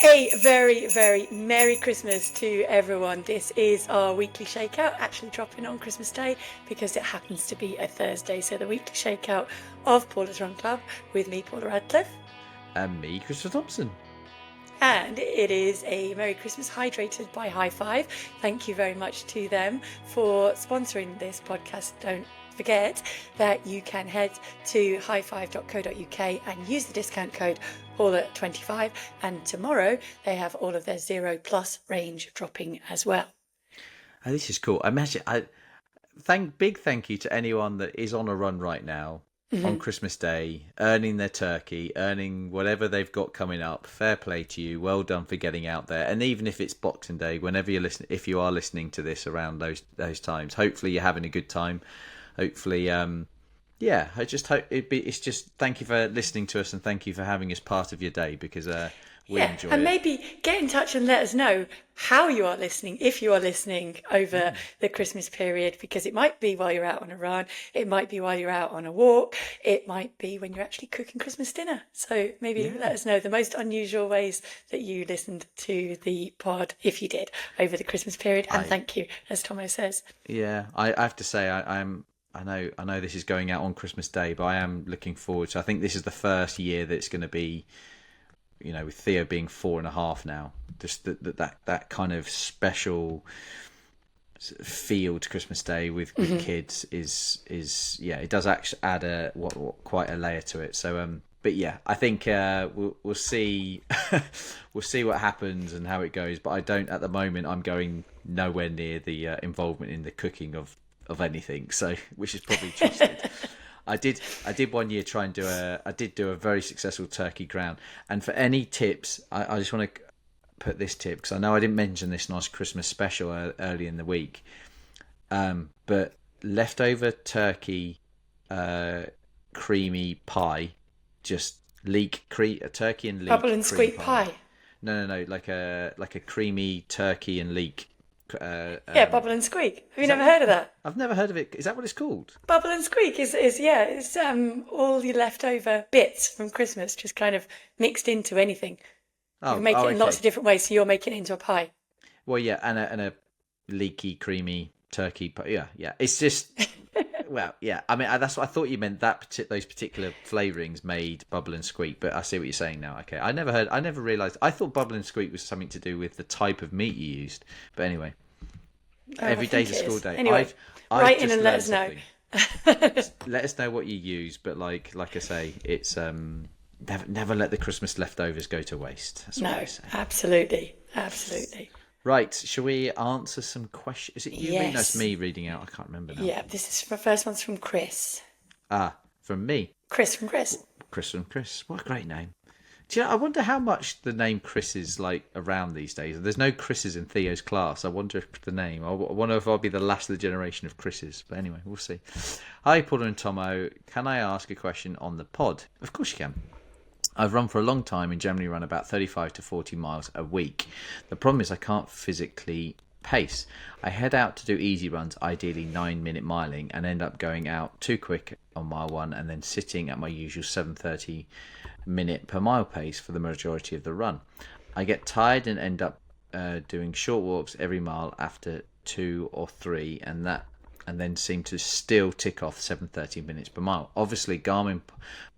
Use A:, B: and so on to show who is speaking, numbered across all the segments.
A: A very, very Merry Christmas to everyone. This is our weekly shakeout, actually dropping on Christmas Day because it happens to be a Thursday. So the weekly shakeout of Paula's Run Club with me, Paula Radcliffe.
B: And me, Christopher Thompson.
A: And it is a Merry Christmas hydrated by High Five. Thank you very much to them for sponsoring this podcast. Don't forget that you can head to highfive.co.uk and use the discount code Paula25, and tomorrow they have all of their 0+ range dropping as well.
B: Oh, this is cool. Big thank you to anyone that is on a run right now on Christmas Day, earning their turkey, earning whatever they've got coming up. Fair play to you. Well done for getting out there. And even if it's Boxing Day, whenever you're listening, if you are listening to this around those times, hopefully you're having a good time. Hopefully, I just hope it's just thank you for listening to us and thank you for having us part of your day because we enjoy it.
A: And maybe get in touch and let us know how you are listening, if you are listening over the Christmas period, because it might be while you're out on a run, it might be while you're out on a walk, it might be when you're actually cooking Christmas dinner. So maybe let us know the most unusual ways that you listened to the pod, if you did, over the Christmas period. And thank you, as Thommo says.
B: Yeah, I have to say I know this is going out on Christmas Day, but I am looking forward to. I think this is the first year that it's going to be, with Theo being 4.5 now, just that kind of special feel to Christmas Day with kids is it does actually add quite a layer to it. So but yeah, I think we'll see we'll see what happens and how it goes. But I don't at the moment. I'm going nowhere near the involvement in the cooking of anything, so which is probably trusted. I did one year try and do a very successful turkey ground, and for any tips, I just want to put this tip because I know I didn't mention this nice Christmas special early in the week, but leftover turkey creamy pie, just turkey and leek
A: Bubble and squeak pie.
B: No, like a creamy turkey and leek.
A: Bubble and squeak. Have you never heard of that?
B: I've never heard of it. Is that what it's called?
A: Bubble and squeak is all your leftover bits from Christmas just kind of mixed into anything. You can make it in lots of different ways, so you're making it into a pie.
B: Well, yeah, and a leaky, creamy turkey pie. Yeah. It's just well, yeah. I mean, that's what I thought you meant. Those particular flavourings made bubble and squeak, but I see what you're saying now. Okay, I never realised. I thought bubble and squeak was something to do with the type of meat you used. But anyway. Every day's a school day.
A: Anyway, write in and let us know.
B: Let us know what you use, but like I say, it's never let the Christmas leftovers go to waste. That's what I say.
A: Absolutely.
B: Right, shall we answer some questions? Is it you reading? That's me reading out. I can't remember now.
A: Yeah, this is the first one's from Chris.
B: From me.
A: Chris from Chris.
B: Chris from Chris. What a great name. Do you know, I wonder how much the name Chris is like around these days. There's no Chris's in Theo's class. I wonder if the name. I wonder if I'll be the last of the generation of Chris's. But anyway, we'll see. Hi, Paula and Thommo. Can I ask a question on the pod? Of course you can. I've run for a long time and generally run about 35 to 40 miles a week. The problem is I can't physically pace. I head out to do easy runs, ideally 9-minute miling, and end up going out too quick on mile 1 and then sitting at my usual 7:30 minute per mile pace for the majority of the run. I get tired and end up doing short walks every mile after 2 or 3, and then seem to still tick off 7:30 minutes per mile. Obviously, Garmin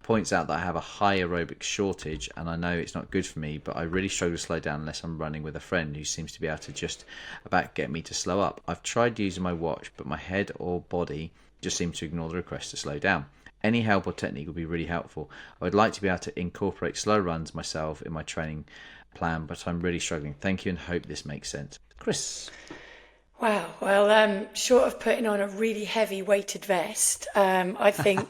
B: points out that I have a high aerobic shortage, and I know it's not good for me, but I really struggle to slow down unless I'm running with a friend who seems to be able to just about get me to slow up. I've tried using my watch, but my head or body just seems to ignore the request to slow down. Any help or technique would be really helpful. I would like to be able to incorporate slow runs myself in my training plan, but I'm really struggling. Thank you and hope this makes sense. Chris.
A: Wow. Well, short of putting on a really heavy weighted vest, I think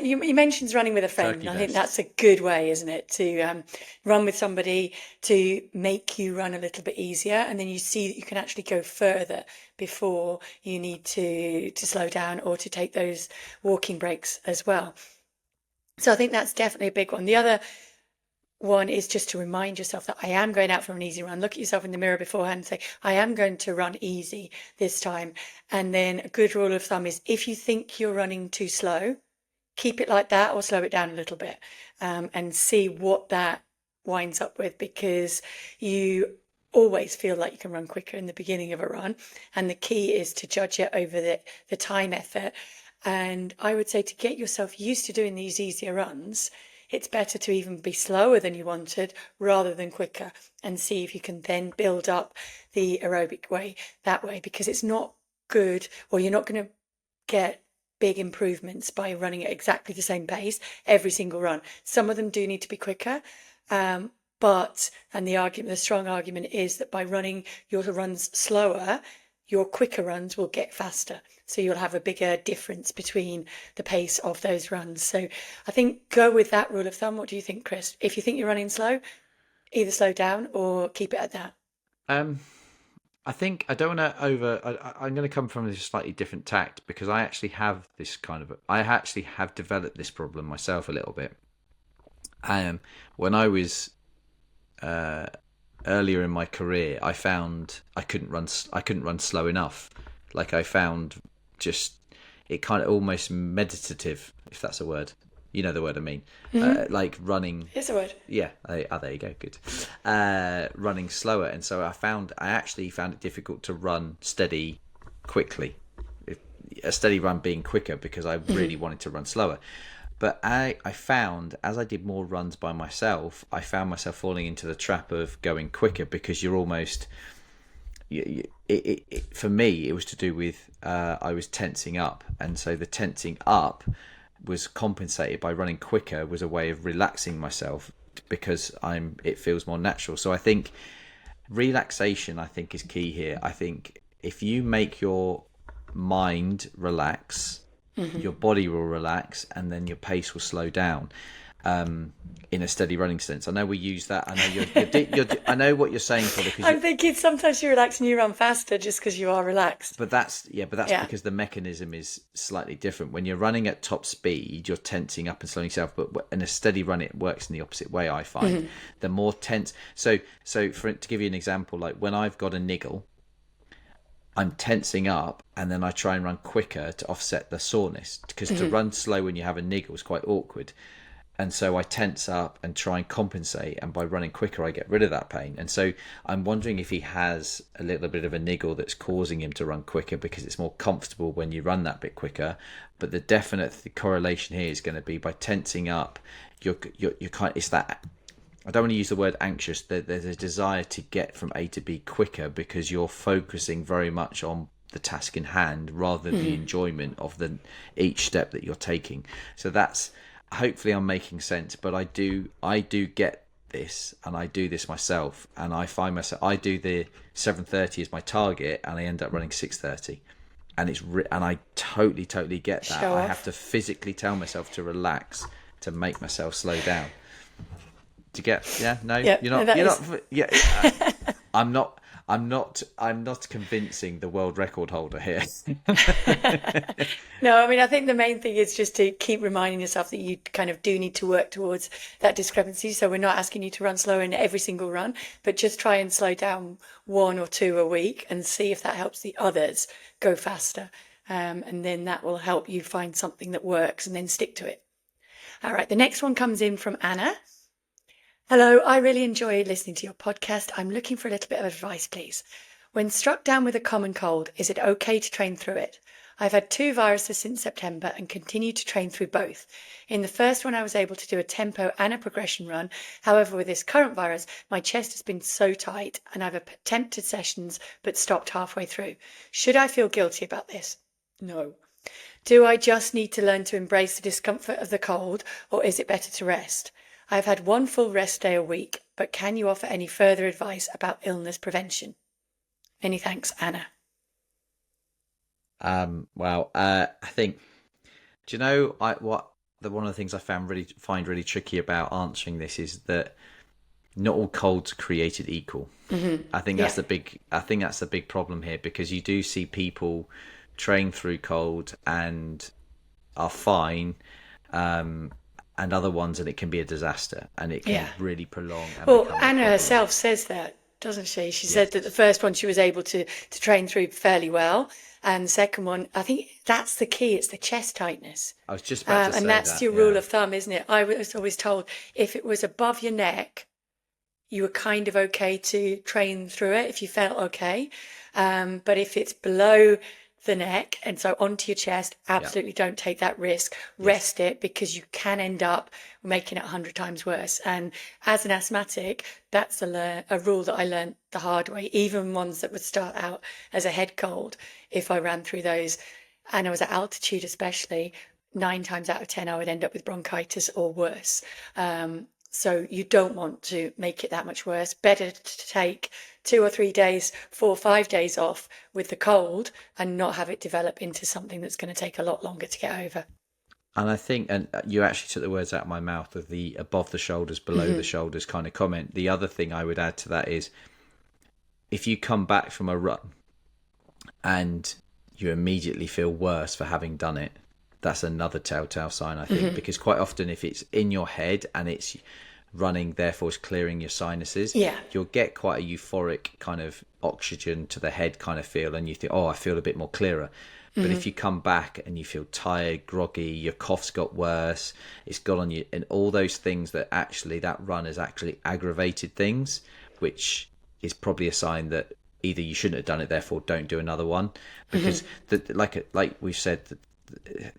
A: you mentioned running with a friend. I think that's a good way, isn't it, to run with somebody to make you run a little bit easier, and then you see that you can actually go further before you need to slow down or to take those walking breaks as well. So I think that's definitely a big one. The other one is just to remind yourself that I am going out for an easy run. Look at yourself in the mirror beforehand and say, I am going to run easy this time. And then a good rule of thumb is if you think you're running too slow, keep it like that or slow it down a little bit, and see what that winds up with, because you always feel like you can run quicker in the beginning of a run. And the key is to judge it over the time effort. And I would say, to get yourself used to doing these easier runs, it's better to even be slower than you wanted rather than quicker, and see if you can then build up the aerobic way that way, because it's not good, or you're not going to get big improvements by running at exactly the same pace every single run. Some of them do need to be quicker, and the strong argument is that by running your runs slower, your quicker runs will get faster. So you'll have a bigger difference between the pace of those runs. So I think go with that rule of thumb. What do you think, Chris? If you think you're running slow, either slow down or keep it at that.
B: Um, I think I don't want to I'm going to come from a slightly different tact, because I actually have this I actually have developed this problem myself a little bit. When I was earlier in my career, I found I couldn't run slow enough. Like, I found just it kind of almost meditative, if that's a word. You know the word I mean. Like running.
A: Here's a word.
B: Yeah. There you go. Good. Running slower, and so I actually found it difficult to run steady quickly. A steady run being quicker, because I really wanted to run slower. But I found, as I did more runs by myself, I found myself falling into the trap of going quicker, because you're almost. For me, it was to do with I was tensing up, and so the tensing up was compensated by running quicker, was a way of relaxing myself, because it feels more natural. So I think relaxation, I think, is key here. I think if you make your mind relax, your body will relax, and then your pace will slow down. In a steady running sense, I know we use that. I know I know what you're saying, Paula.
A: I'm thinking sometimes you relax and you run faster just because you are relaxed.
B: But that's because the mechanism is slightly different. When you're running at top speed, you're tensing up and slowing yourself. But in a steady run, it works in the opposite way, I find. The more tense. So to give you an example, like when I've got a niggle, I'm tensing up, and then I try and run quicker to offset the soreness, because to run slow when you have a niggle is quite awkward. And so I tense up and try and compensate, and by running quicker, I get rid of that pain. And so I'm wondering if he has a little bit of a niggle that's causing him to run quicker, because it's more comfortable when you run that bit quicker. But the definite correlation here is going to be by tensing up, you're it's that. I don't want to use the word anxious. There's a desire to get from A to B quicker, because you're focusing very much on the task in hand rather than the enjoyment of each step that you're taking. So that's. Hopefully I'm making sense, but I do get this, and I do this myself, and I find myself, I do the 7:30 as my target, and I end up running 6:30, and and I totally get that. I have to physically tell myself to relax, to make myself slow down. To get I'm not convincing the world record holder here.
A: No, I mean, I think the main thing is just to keep reminding yourself that you kind of do need to work towards that discrepancy. So we're not asking you to run slower in every single run, but just try and slow down 1 or 2 a week, and see if that helps the others go faster. And then that will help you find something that works, and then stick to it. All right, the next one comes in from Anna. Hello, I really enjoy listening to your podcast. I'm looking for a little bit of advice, please. When struck down with a common cold, is it okay to train through it? I've had 2 viruses since September and continue to train through both. In the first one, I was able to do a tempo and a progression run. However, with this current virus, my chest has been so tight, and I've attempted sessions but stopped halfway through. Should I feel guilty about this? No. Do I just need to learn to embrace the discomfort of the cold, or is it better to rest? I've had 1 full rest day a week, but can you offer any further advice about illness prevention? Many thanks, Anna.
B: I think, do you know, one of the things I find really tricky about answering this is that not all colds are created equal. I think that's the big problem here, because you do see people train through cold and are fine, and other ones, and it can be a disaster, and it can really prolong.
A: Well, Anna herself says that, doesn't she? She said that the first one she was able to train through fairly well, and the second one, I think that's the key. It's the chest tightness.
B: I was just about to say
A: and that's your rule of thumb, isn't it? I was always told if it was above your neck, you were kind of okay to train through it if you felt okay. But if it's below the neck and so onto your chest,
B: Yeah.
A: absolutely don't take that risk.
B: Yes.
A: Rest it, because you can end up making it 100 times worse. And as an asthmatic, that's a rule that I learned the hard way. Even ones that would start out as a head cold, if I ran through those and I was at altitude especially, 9 times out of 10 I would end up with bronchitis or worse. So you don't want to make it that much worse. Better to take 2 or 3 days, 4 or 5 days off with the cold and not have it develop into something that's going to take a lot longer to get over.
B: And I think, and you actually took the words out of my mouth of the above the shoulders, below the shoulders kind of comment. The other thing I would add to that is if you come back from a run and you immediately feel worse for having done it, that's another telltale sign, I think, because quite often if it's in your head and it's running, therefore it's clearing your sinuses,
A: Yeah.
B: you'll get quite a euphoric kind of oxygen to the head kind of feel, and you think, oh, I feel a bit more clearer. But if you come back and you feel tired, groggy, your cough's got worse, it's got on you, and all those things that actually that run has actually aggravated things, which is probably a sign that either you shouldn't have done it, therefore don't do another one, because like we've said,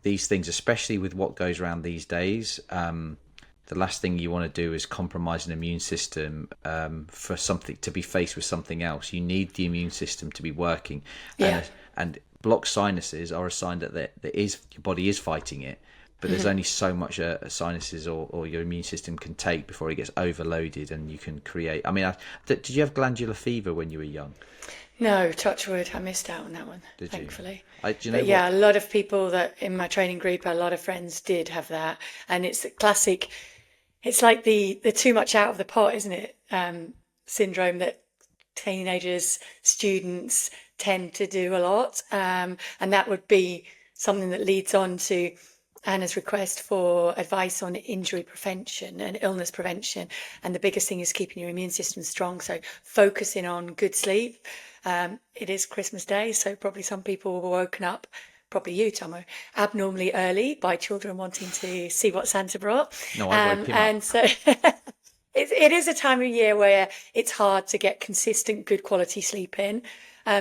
B: these things, especially with what goes around these days, the last thing you want to do is compromise an immune system for something to be faced with something else. You need the immune system to be working,
A: Yeah.
B: and blocked sinuses are a sign that your body is fighting it. But there's only so much sinuses or your immune system can take before it gets overloaded, and you can create. I mean, did you have glandular fever when you were young?
A: No, touch wood, I missed out on that one,
B: Did you?
A: thankfully.
B: Do you know
A: But
B: what?
A: yeah, a lot of people that in my training group, a lot of friends did have that. And it's a classic, it's like the too much out of the pot, isn't it? Syndrome that teenagers, students tend to do a lot. And that would be something that leads on to Anna's request for advice on injury prevention and illness prevention. And the biggest thing is keeping your immune system strong. So focusing on good sleep. It is Christmas Day, so probably some people were woken up, probably you, Tomo, abnormally early by children wanting to see what Santa brought.
B: No, I woke him up.
A: And so it is a time of year where it's hard to get consistent, good quality sleep in,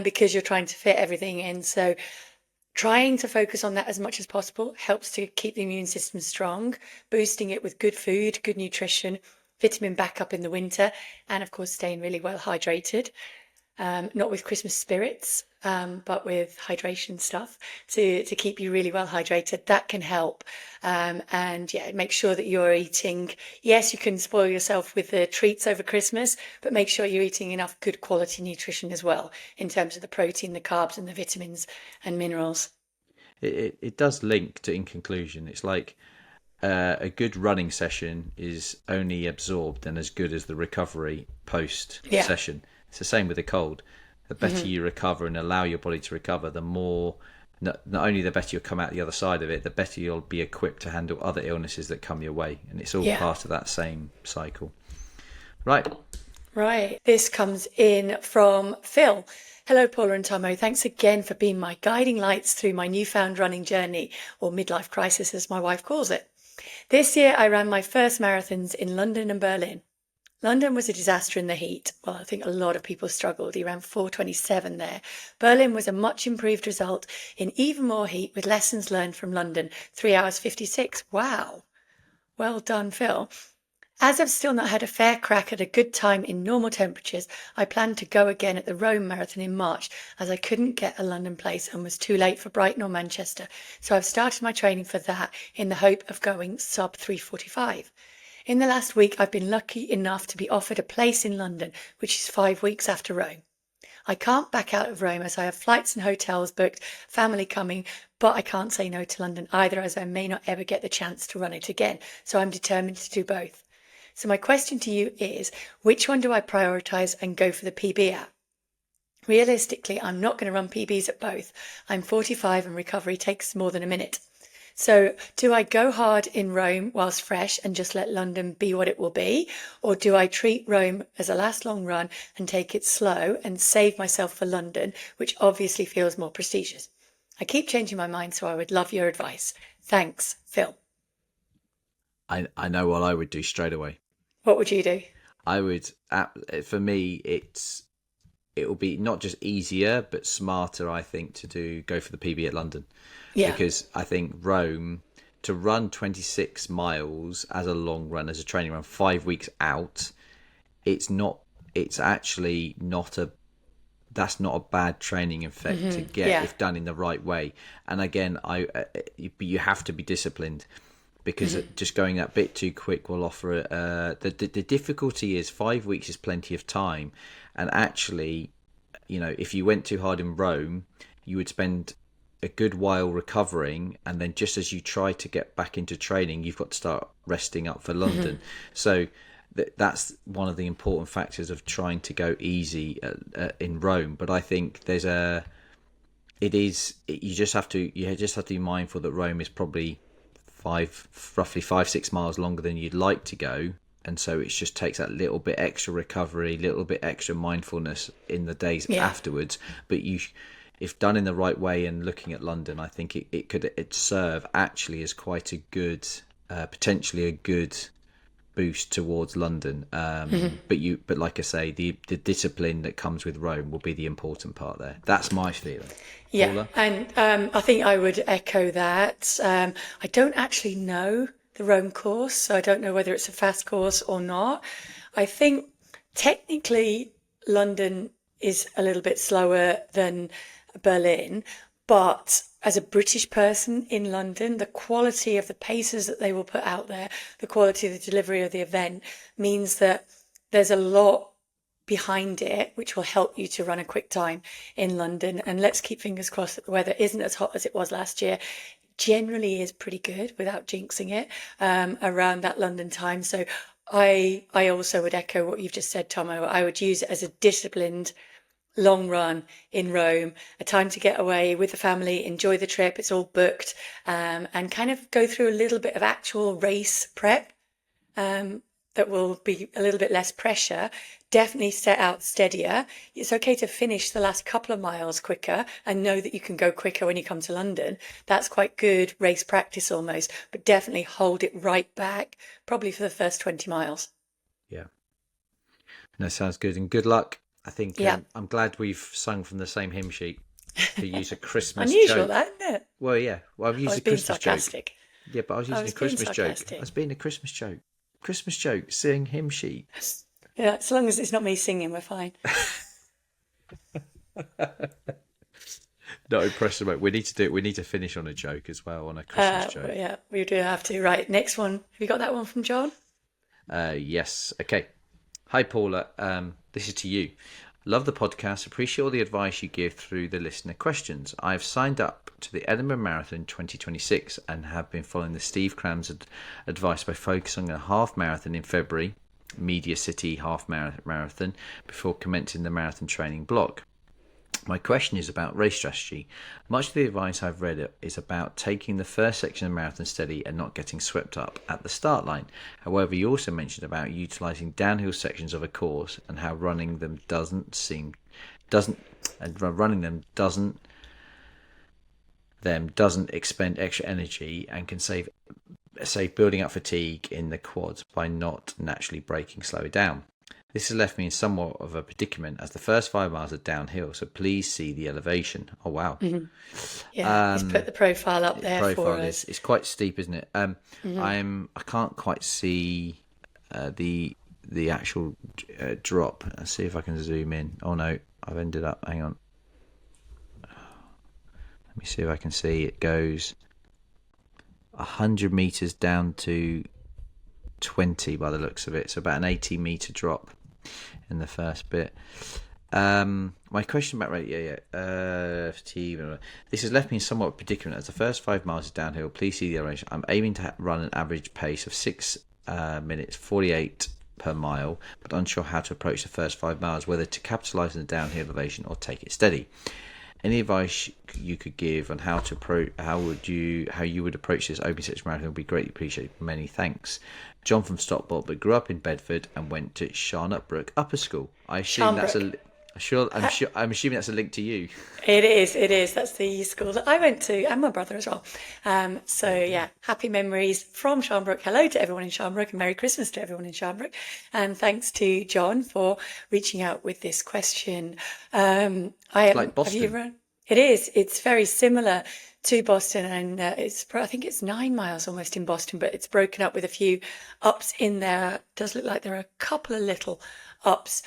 A: because you're trying to fit everything in. So trying to focus on that as much as possible helps to keep the immune system strong, boosting it with good food, good nutrition, vitamin backup in the winter, and of course staying really well hydrated. Not with Christmas spirits, but with hydration stuff to keep you really well hydrated. That can help. And yeah, make sure that you're eating. Yes, you can spoil yourself with the treats over Christmas, but make sure you're eating enough good quality nutrition as well in terms of the protein, the carbs, and the vitamins and minerals.
B: It does link to, in conclusion, it's like a good running session is only absorbed and as good as the recovery post
A: Yeah.
B: session. It's the same with a cold. The better you recover and allow your body to recover, the more, not only the better you'll come out the other side of it, the better you'll be equipped to handle other illnesses that come your way. And it's all
A: Yeah.
B: part of that same cycle. Right.
A: Right. This comes in from Phil. Hello, Paula and Thommo. Thanks again for being my guiding lights through my newfound running journey, or midlife crisis, as my wife calls it. This year, I ran my first marathons in London and Berlin. London was a disaster in the heat. Well, I think a lot of people struggled. He ran 4:27 there. Berlin was a much improved result in even more heat with lessons learned from London. 3 hours 56. Wow. Well done, Phil. As I've still not had a fair crack at a good time in normal temperatures, I plan to go again at the Rome Marathon in March, as I couldn't get a London place and was too late for Brighton or Manchester. So I've started my training for that in the hope of going sub 3:45. In the last week, I've been lucky enough to be offered a place in London, which is 5 weeks after Rome. I can't back out of Rome as I have flights and hotels booked, family coming, but I can't say no to London either, as I may not ever get the chance to run it again. So I'm determined to do both. So my question to you is, which one do I prioritise and go for the PB at? Realistically, I'm not going to run PBs at both. I'm 45 and recovery takes more than a minute. So do I go hard in Rome whilst fresh and just let London be what it will be? Or do I treat Rome as a last long run and take it slow and save myself for London, which obviously feels more prestigious? I keep changing my mind, so I would love your advice. Thanks, Phil.
B: I know what I would do straight away.
A: What would you do?
B: I would, for me, it will be not just easier but smarter, I think, to go for the PB at London,
A: Yeah.
B: because I think Rome, to run 26 miles as a long run, as a training run, 5 weeks out, it's not. It's actually not a. That's not a bad training effect to get
A: Yeah.
B: if done in the right way. And again, you have to be disciplined, because just going that bit too quick will offer the difficulty is 5 weeks is plenty of time, and actually, if you went too hard in Rome, you would spend a good while recovering, and then just as you try to get back into training, you've got to start resting up for London. So that's one of the important factors of trying to go easy in Rome. But I think you just have to be mindful that Rome is probably roughly 5-6 miles longer than you'd like to go, and so it just takes that little bit extra recovery, little bit extra mindfulness in the days
A: Yeah.
B: afterwards. But if done in the right way, and looking at London, I think it could serve actually as quite a good, potentially a good boost towards London. But like I say, the discipline that comes with Rome will be the important part there. That's my feeling.
A: Yeah,
B: Paula?
A: and I think I would echo that. I don't actually know the Rome course, so I don't know whether it's a fast course or not. I think technically London is a little bit slower than Berlin, but as a British person in London, the quality of the paces that they will put out there, the quality of the delivery of the event means that there's a lot behind it, which will help you to run a quick time in London. And let's keep fingers crossed that the weather isn't as hot as it was last year. Generally is pretty good, without jinxing it, around that London time. So I also would echo what you've just said, Tomo. I would use it as a disciplined long run in Rome, a time to get away with the family, enjoy the trip. It's all booked, and kind of go through a little bit of actual race prep. That will be a little bit less pressure. Definitely set out steadier. It's okay to finish the last couple of miles quicker and know that you can go quicker when you come to London. That's quite good race practice almost, but definitely hold it right back, probably for the first 20 miles.
B: Yeah. No, sounds good. And good luck. I think
A: Yeah.
B: I'm glad we've sung from the same hymn sheet, to use a Christmas
A: Unusual,
B: joke.
A: that, isn't it?
B: Well, yeah. Well, I've
A: I
B: used
A: was
B: a
A: being
B: Christmas joke.
A: sarcastic.
B: Yeah, but I was
A: I
B: using
A: was
B: a
A: being
B: Christmas joke. I
A: sarcastic.
B: was being a Christmas joke. Christmas joke, sing hymn sheet.
A: Yeah, as long as it's not me singing, we're fine.
B: No pressure, mate. We need to do it. We need to finish on a joke as well, on a Christmas joke.
A: Yeah, we do have to. Right, next one. Have you got that one from John?
B: Yes. Okay. Hi, Paula. This is to you. Love the podcast. Appreciate all the advice you give through the listener questions. I've signed up to the Edinburgh Marathon 2026 and have been following the Steve Cram's advice by focusing on a half marathon in February, Media City half marathon, before commencing the marathon training block. My question is about race strategy. Much of the advice I've read is about taking the first section of the marathon steady and not getting swept up at the start line. However, you also mentioned about utilising downhill sections of a course and how running them doesn't expend extra energy and can save building up fatigue in the quads by not naturally braking slower down. This has left me in somewhat of a predicament as the first 5 miles are downhill, so please see the elevation. Oh, wow.
A: Yeah, he's put the profile up there for us.
B: It's quite steep, isn't it? I can't quite see the actual drop. Let's see if I can zoom in. Oh, no, I've ended up, hang on. Let me see if I can see. It goes 100 metres down to 20 by the looks of it, so about an 80-metre drop in the first bit. My question about fatigue. This has left me in somewhat of a predicament as the first 5 miles is downhill. Please see the elevation. I'm aiming to run an average pace of 6 minutes 48 per mile, but unsure how to approach the first 5 miles, whether to capitalise on the downhill elevation or take it steady. Any advice you could give on how you would approach this open section marathon would be greatly appreciated. Many thanks. John from Stockport, but grew up in Bedford and went to Sharnutbrook Upper School. I assume that's I'm assuming that's a link to you.
A: It is, it is. That's the school that I went to, and my brother as well. So
B: There you
A: yeah,
B: go.
A: happy memories from Sharnbrook. Hello to everyone in Sharnbrook, and Merry Christmas to everyone in Sharnbrook. And thanks to John for reaching out with this question. I
B: It's
A: haven't,
B: like
A: have you
B: Boston.
A: run? It is. It's very similar to Boston, and I think it's 9 miles almost in Boston, but it's broken up with a few ups in there. It does look like there are a couple of little ups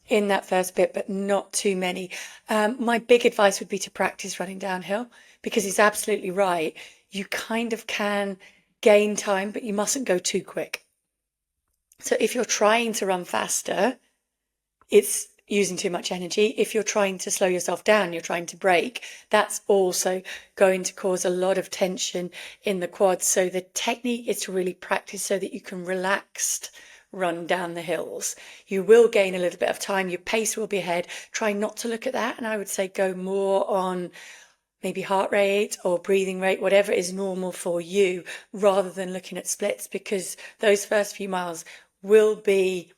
A: in that first bit, but not too many. My big advice would be to practice running downhill because he's absolutely right. You kind of can gain time, but you mustn't go too quick. So if you're trying to run faster, it's using too much energy. If you're trying to slow yourself down, you're trying to brake, that's also going to cause a lot of tension in the quads. So the technique is to really practice so that you can relaxed run down the hills. You will gain a little bit of time. Your pace will be ahead. Try not to look at that. And I would say go more on maybe heart rate or breathing rate, whatever is normal for you, rather than looking at splits, because those first few miles will be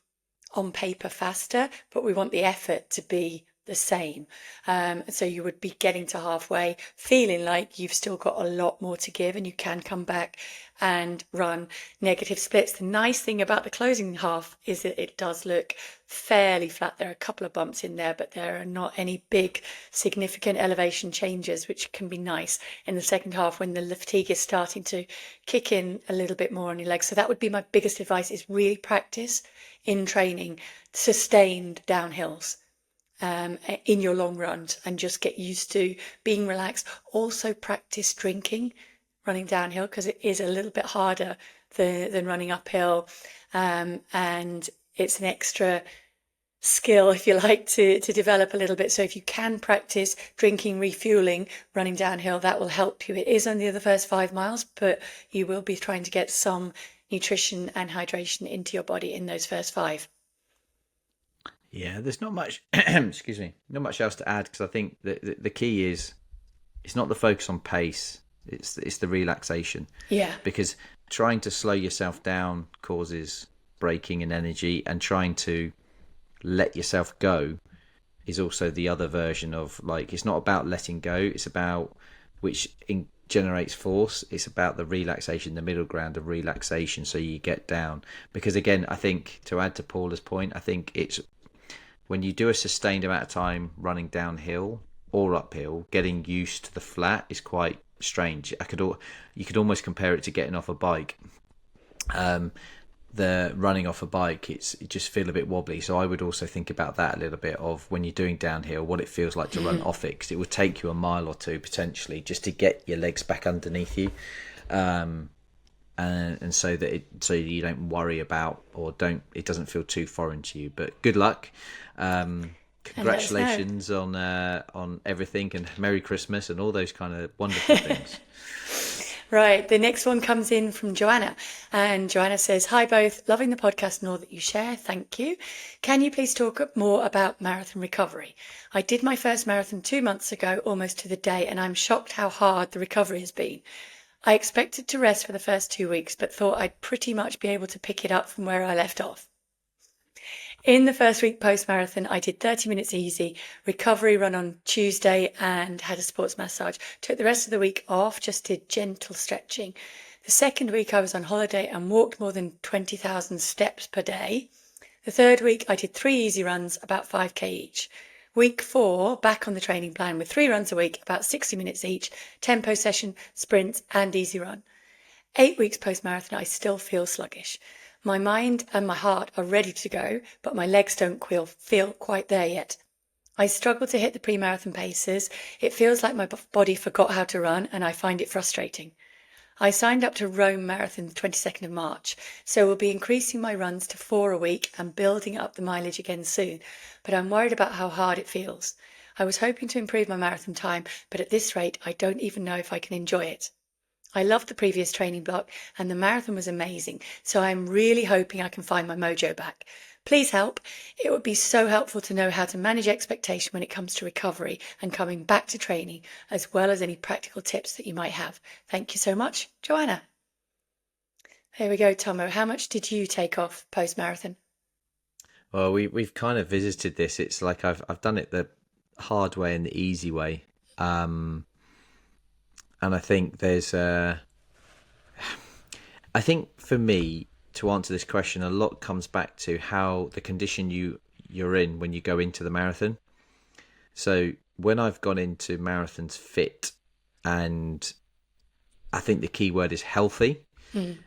A: on paper faster, but we want the effort to be the same. So you would be getting to halfway, feeling like you've still got a lot more to give and you can come back and run negative splits. The nice thing about the closing half is that it does look fairly flat. There are a couple of bumps in there, but there are not any big significant elevation changes, which can be nice in the second half when the fatigue is starting to kick in a little bit more on your legs. So that would be my biggest advice, is really practice in training sustained downhills in your long runs and just get used to being relaxed. Also practice drinking running downhill because it is a little bit harder than running uphill, and it's an extra skill, if you like, to develop a little bit. So if you can practice drinking, refueling, running downhill, that will help you. It is only the first 5 miles, but you will be trying to get some nutrition and hydration into your body in those first five.
B: Yeah, there's not much. Excuse me, not much else to add because I think the key is it's not the focus on pace. It's the relaxation
A: Yeah.
B: because trying to slow yourself down causes braking and energy, and trying to let yourself go is also the other version of, like, it's not about letting go, it's about generates force. It's about the relaxation, the middle ground of relaxation, so you get down. Because again, I think, to add to Paula's point, I think it's when you do a sustained amount of time running downhill or uphill, getting used to the flat is quite strange. You could almost compare it to getting off a bike. The running off a bike, it just feel a bit wobbly. So I would also think about that a little bit, of when you're doing downhill, what it feels like to run off it, because it would take you a mile or two potentially just to get your legs back underneath you, and so you don't worry about, or don't it doesn't feel too foreign to you. But good luck.
A: And let us know.
B: Congratulations on everything, and Merry Christmas and all those kind of wonderful things.
A: Right, the next one comes in from Joanna, and Joanna says, "Hi both, loving the podcast and all that you share, thank you. Can you please talk more about marathon recovery? I did my first marathon 2 months ago, almost to the day, and I'm shocked how hard the recovery has been. I expected to rest for the first 2 weeks, but thought I'd pretty much be able to pick it up from where I left off. In the first week post-marathon, I did 30 minutes easy, recovery run on Tuesday, and had a sports massage. Took the rest of the week off, just did gentle stretching. The second week I was on holiday and walked more than 20,000 steps per day. The third week I did 3 easy runs, about 5k each. Week 4, back on the training plan with 3 runs a week, about 60 minutes each, tempo session, sprint and easy run. 8 weeks post-marathon, I still feel sluggish. My mind and my heart are ready to go, but my legs don't feel quite there yet. I struggle to hit the pre-marathon paces. It feels like my body forgot how to run, and I find it frustrating. I signed up to Rome Marathon the 22nd of March, so we'll be increasing my runs to 4 a week and building up the mileage again soon, but I'm worried about how hard it feels. I was hoping to improve my marathon time, but at this rate, I don't even know if I can enjoy it. I loved the previous training block and the marathon was amazing, so I'm really hoping I can find my mojo back. Please help. It would be so helpful to know how to manage expectation when it comes to recovery and coming back to training, as well as any practical tips that you might have. Thank you so much, Joanna. There we go, Thommo. How much did you take off post-marathon?
B: Well, we've kind of visited this. It's like I've done it the hard way and the easy way. Um, and I think I think for me to answer this question, a lot comes back to how the condition you're in when you go into the marathon. So when I've gone into marathons fit, and I think the key word is healthy,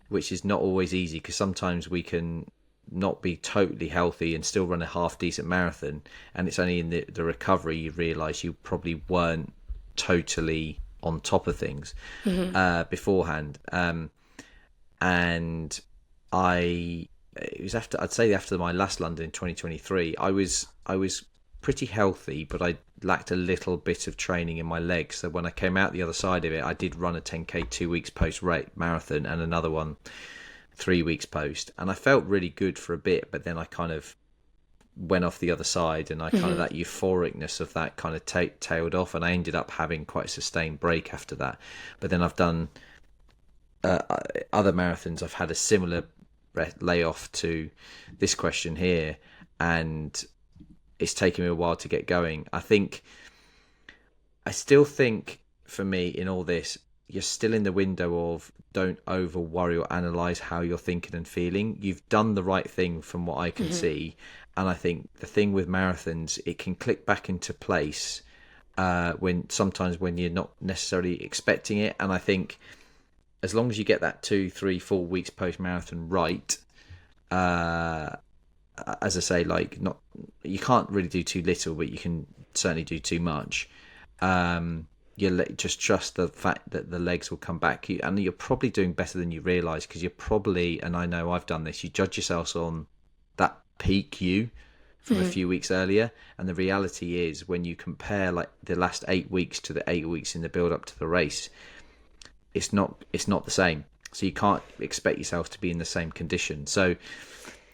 B: which is not always easy because sometimes we can not be totally healthy and still run a half decent marathon, and it's only in the recovery you realise you probably weren't totally on top of things beforehand. And it was after, I'd say after my last London in 2023, I was pretty healthy, but I lacked a little bit of training in my legs. So when I came out the other side of it, I did run a 10k 2 weeks post rate marathon and another one 3 weeks post, and I felt really good for a bit, but then I kind of went off the other side, and I kind of, that euphoricness of that kind of tailed off, and I ended up having quite a sustained break after that. But then I've done other marathons, I've had a similar layoff to this question here, and it's taken me a while to get going. I still think for me in all this, you're still in the window of don't over worry or analyze how you're thinking and feeling. You've done the right thing from what I can see. And I think the thing with marathons, it can click back into place when you're not necessarily expecting it. And I think as long as you get that 2, 3, 4 weeks post marathon right, as I say, like, not, you can't really do too little, but you can certainly do too much. You just trust the fact that the legs will come back, and you're probably doing better than you realise, because you're probably, and I know I've done this, you judge yourselves on that peak from a few weeks earlier, and the reality is when you compare like the last 8 weeks to the 8 weeks in the build up to the race, it's not the same. So you can't expect yourself to be in the same condition. So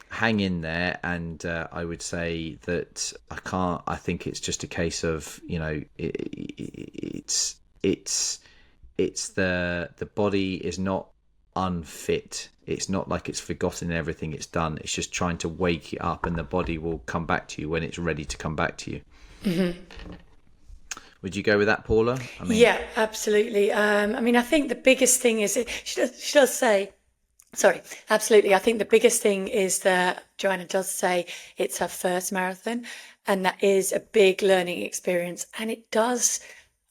B: hang in there, and I would say that I think it's just a case of, it's the body is not unfit. It's not like it's forgotten everything it's done. It's just trying to wake it up, and the body will come back to you when it's ready to come back to you. Would you go with that, Paula? I mean,
A: Yeah, absolutely. I think the biggest thing is she does say, sorry, absolutely. I think the biggest thing is that Joanna does say it's her first marathon, and that is a big learning experience. And it does,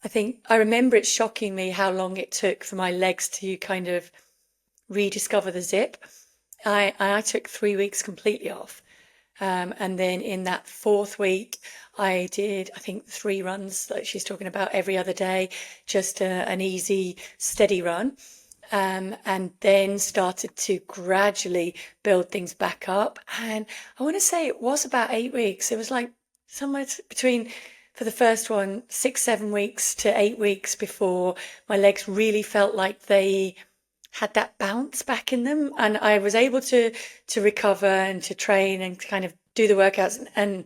A: I think, I remember it shocking me how long it took for my legs to kind of rediscover the zip. I took 3 weeks completely off. And then in that fourth week, I did, I think, 3 runs that she's talking about every other day, just an easy, steady run. And then started to gradually build things back up. And I want to say it was about 8 weeks. It was like somewhere between, for the first one, 6, 7 weeks to 8 weeks before my legs really felt like they had that bounce back in them, and I was able to recover and to train and kind of do the workouts. And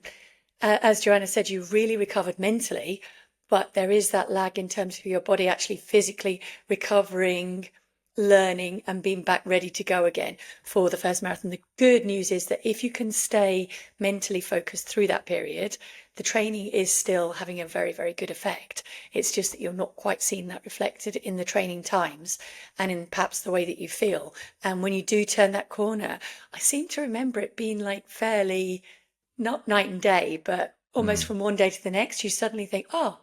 A: as Joanna said, you really recovered mentally, but there is that lag in terms of your body actually physically recovering, learning, and being back ready to go again for the first marathon. The good news is that if you can stay mentally focused through that period, the training is still having a very, very good effect. It's just that you're not quite seeing that reflected in the training times and in perhaps the way that you feel. And when you do turn that corner, I seem to remember it being like fairly, not night and day, but almost from one day to the next, you suddenly think, oh,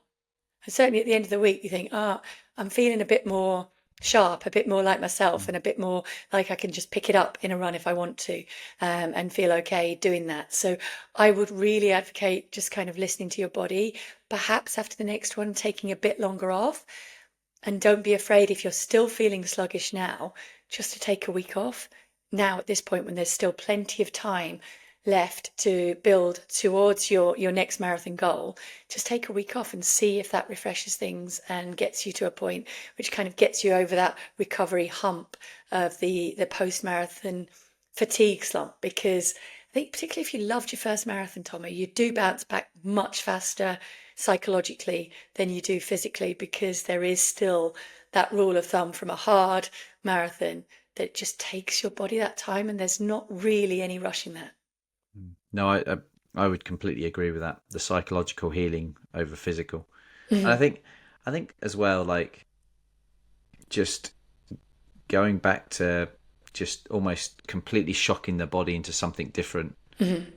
A: and certainly at the end of the week, you think, oh, I'm feeling a bit more sharp, a bit more like myself, and a bit more like I can just pick it up in a run if I want to, and feel okay doing that. So I would really advocate just kind of listening to your body, perhaps after the next one, taking a bit longer off. And don't be afraid if you're still feeling sluggish now, just to take a week off. Now, at this point, when there's still plenty of time left to build towards your next marathon goal, just take a week off and see if that refreshes things and gets you to a point which kind of gets you over that recovery hump of the post-marathon fatigue slump. Because I think particularly if you loved your first marathon, Tommy, you do bounce back much faster psychologically than you do physically, because there is still that rule of thumb from a hard marathon that just takes your body that time, and there's not really any rushing that.
B: No, I would completely agree with that. The psychological healing over physical, and
A: Mhm.
B: I think as well, like just going back to just almost completely shocking the body into something different.
A: Mhm.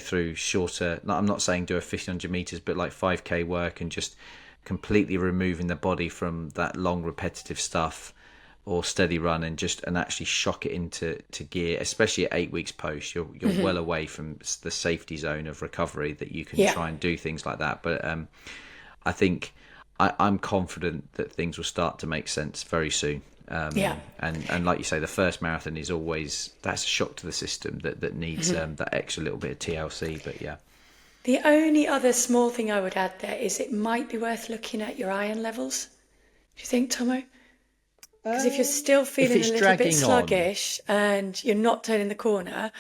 B: Through shorter. I'm not saying do a 1500 meters, but like 5K work and just completely removing the body from that long repetitive stuff or steady run and actually shock it into gear, especially at 8 weeks post. You're well
A: Mhm.
B: away from the safety zone of recovery that you can
A: Yeah.
B: try and do things like that. But I think I'm confident that things will start to make sense very soon.
A: Yeah.
B: And like you say, the first marathon is always that's a shock to the system that needs that extra little bit of TLC. But yeah,
A: The only other small thing I would add there is it might be worth looking at your iron levels. Do you think, Tomo? Because if you're still
B: if
A: feeling a
B: it's
A: little bit
B: dragging on,
A: sluggish and you're not turning the corner,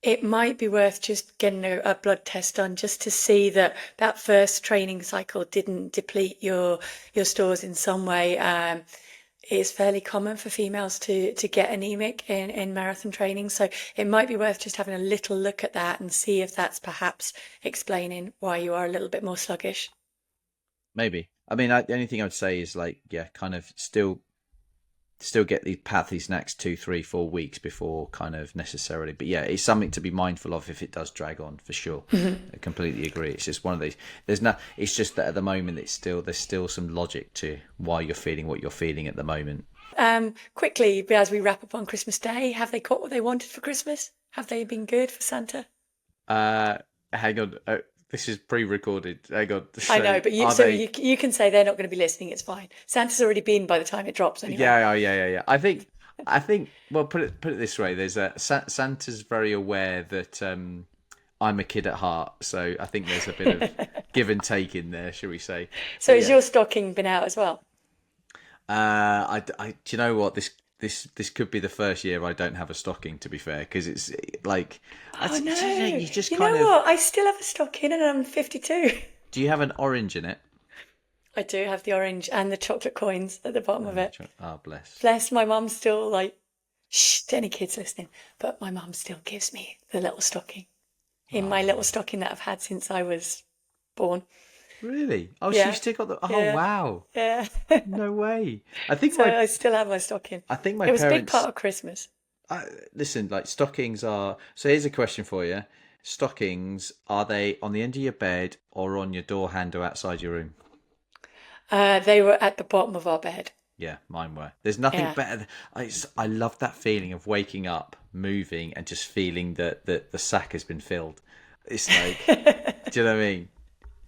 A: it might be worth just getting a blood test done just to see that that first training cycle didn't deplete your stores in some way. It's fairly common for females to get anemic in marathon training, so it might be worth just having a little look at that and see if that's perhaps explaining why you are a little bit more sluggish.
B: maybe. I mean, the only thing I would say is like, yeah, kind of still get these path these next 2, 3, 4 weeks before kind of necessarily. But yeah, it's something to be mindful of if it does drag on for sure. I completely agree. It's just one of these. There's no. It's just that at the moment there's still some logic to why you're feeling what you're feeling at the moment.
A: Quickly, as we wrap up on Christmas Day, have they got what they wanted for Christmas? Have they been good for Santa?
B: Uh, Hang on. This is pre-recorded. Hang on.
A: I know,
B: So
A: but
B: are they?
A: you can say they're not going to be listening. It's fine. Santa's already been by the time it drops anyway.
B: Yeah, oh, yeah. I think. Well, put it this way. There's Santa's very aware that I'm a kid at heart, so I think there's a bit of give and take in there, shall we say?
A: So
B: But
A: has
B: yeah,
A: your stocking been out as well?
B: do you know what this could be the first year I don't have a stocking. To be fair, because it's like,
A: Oh no!
B: you just
A: You know
B: kind of.
A: what? I still have a stocking and I'm 52.
B: Do you have an orange in it?
A: I do have the orange and the chocolate coins at the bottom of it.
B: Oh, bless.
A: Bless, my mum still like, shh, to any kids listening, but my mum still gives me the little stocking in my little
B: Oh,
A: stocking that I've had since I was born.
B: really? Oh, so you
A: Yeah,
B: still got the. Oh,
A: yeah,
B: wow.
A: yeah.
B: No way. I think
A: So
B: my
A: I still have my stocking.
B: I think my
A: It was a big part
B: parents.
A: of Christmas.
B: Listen, like stockings are. So here's a question for you: stockings, are they on the end of your bed or on your door handle outside your room?
A: They were at the bottom of our bed.
B: Yeah, mine were. There's nothing
A: Yeah.
B: better. I love that feeling of waking up, moving, and just feeling that the sack has been filled. It's like, do you know what I mean?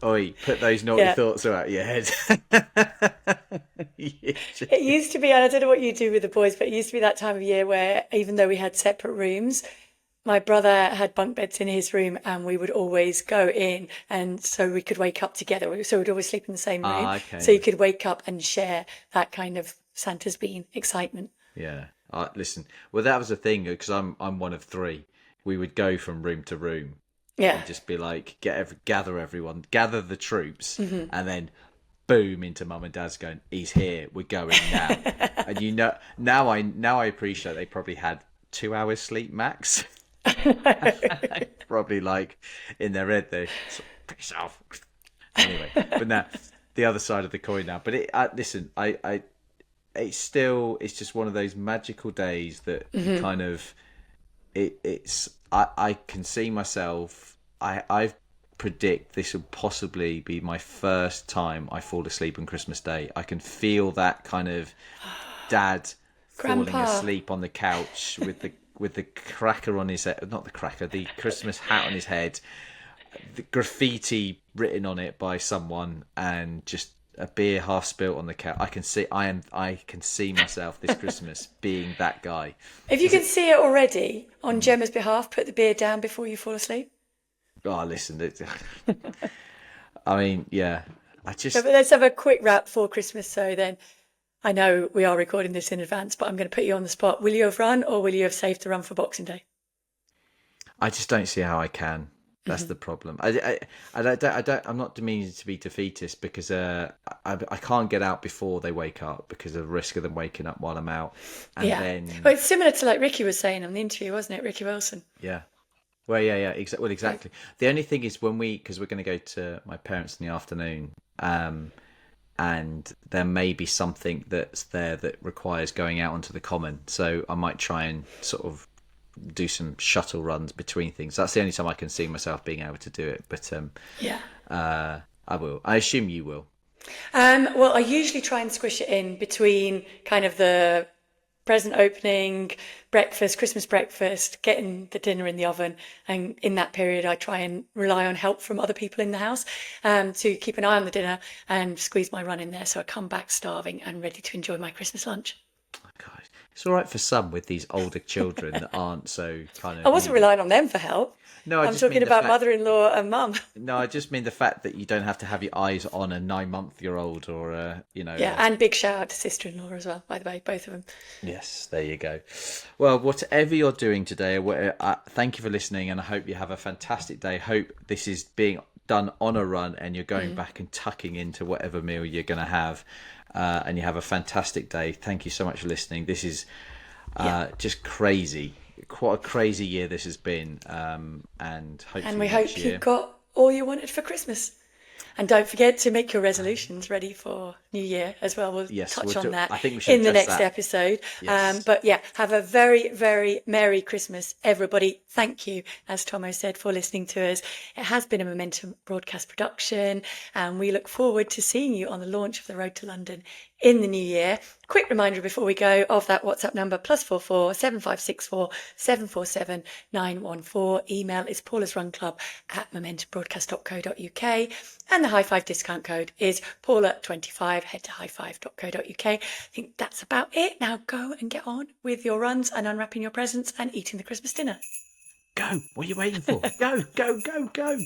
B: Oi, put those naughty
A: Yeah.
B: thoughts out of your head. Yeah,
A: It used to be, and I don't know what you do with the boys, but it used to be that time of year where even though we had separate rooms, my brother had bunk beds in his room and we would always go in and so we could wake up together. So we'd always sleep in the same room. So you
B: okay.
A: could wake up and share that kind of Santa's bean excitement.
B: Yeah. Listen. Well, that was the thing because I'm one of three. We would go from room to room
A: Yeah.
B: and just be like, gather everyone, gather the troops,
A: Hmm.
B: and then boom into mum and dad's going, he's here, we're going now. And now I appreciate they probably had 2 hours sleep max. Probably like in their head they sort of, pick yourself. Anyway, but now the other side of the coin now. But listen, it's just one of those magical days that you kind of I can see myself. I predict this will possibly be my first time I fall asleep on Christmas Day. I can feel that kind of dad falling
A: Grandpa.
B: asleep on the couch with the cracker on his head, not the cracker, the Christmas hat on his head, the graffiti written on it by someone, and just a beer half spilt on the couch. I can see myself this Christmas being that guy.
A: If you
B: Is
A: can
B: it?
A: see it already on Gemma's behalf, put the beer down before you fall asleep.
B: Oh, listen. I mean, yeah. I
A: So,
B: just.
A: but let's have a quick wrap for Christmas. So then, I know we are recording this in advance, but I'm going to put you on the spot. Will you have run or will you have saved the run for Boxing Day?
B: I just don't see how I can. That's the problem. I'm not meaning to be defeatist because I can't get out before they wake up because of the risk of them waking up while I'm out, and
A: Yeah.
B: then
A: Well, it's similar to like Ricky was saying on the interview, wasn't it? Ricky Wilson.
B: yeah, Well, yeah. Well,
A: So,
B: exactly. The only thing is when because we're going to go to my parents in the afternoon, and there may be something that's there that requires going out onto the common. So I might try and sort of do some shuttle runs between things. That's the only time I can see myself being able to do it. But
A: yeah.
B: I will. I assume you will.
A: Well, I usually try and squish it in between kind of the present opening, breakfast, Christmas breakfast, getting the dinner in the oven. And in that period, I try and rely on help from other people in the house to keep an eye on the dinner and squeeze my run in there. So I come back starving and ready to enjoy my Christmas lunch.
B: God, it's all right for some with these older children that aren't so kind
A: I
B: of
A: wasn't
B: needy.
A: relying on them for help.
B: No, I
A: I'm
B: just mean
A: talking
B: the
A: about
B: fact.
A: mother-in-law and mum.
B: No, I just mean the fact that you don't have to have your eyes on a 9-month-year-old or
A: Yeah, and big shout out to sister-in-law as well, by the way, both of them.
B: Yes, there you go. Well, whatever you're doing today, thank you for listening, and I hope you have a fantastic day. Hope this is being done on a run, and you're going back and tucking into whatever meal you're going to have, and you have a fantastic day. Thank you so much for listening. This is just crazy. Quite a crazy year this has been, and
A: And
B: hopefully
A: we
B: next
A: hope you
B: year.
A: got all you wanted for Christmas. And don't forget to make your resolutions ready for New Year as well. We'll
B: Yes, we'll
A: touch on
B: do.
A: that
B: I think we should
A: in the
B: address
A: next
B: that.
A: episode.
B: Yes.
A: But yeah, have a very, very Merry Christmas, everybody. Thank you, as Tomo said, for listening to us. It has been a Momentum broadcast production, and we look forward to seeing you on the launch of the Road to London in the new year. Quick reminder before we go of that WhatsApp number, +44 7564 747 914. Email is paulasrunclub@momentumbroadcast.co.uk, and the high five discount code is Paula25. Head to highfive.co.uk. I think that's about it. Now go and get on with your runs and unwrapping your presents and eating the Christmas dinner.
B: Go. What are you waiting for? Go, go, go, go.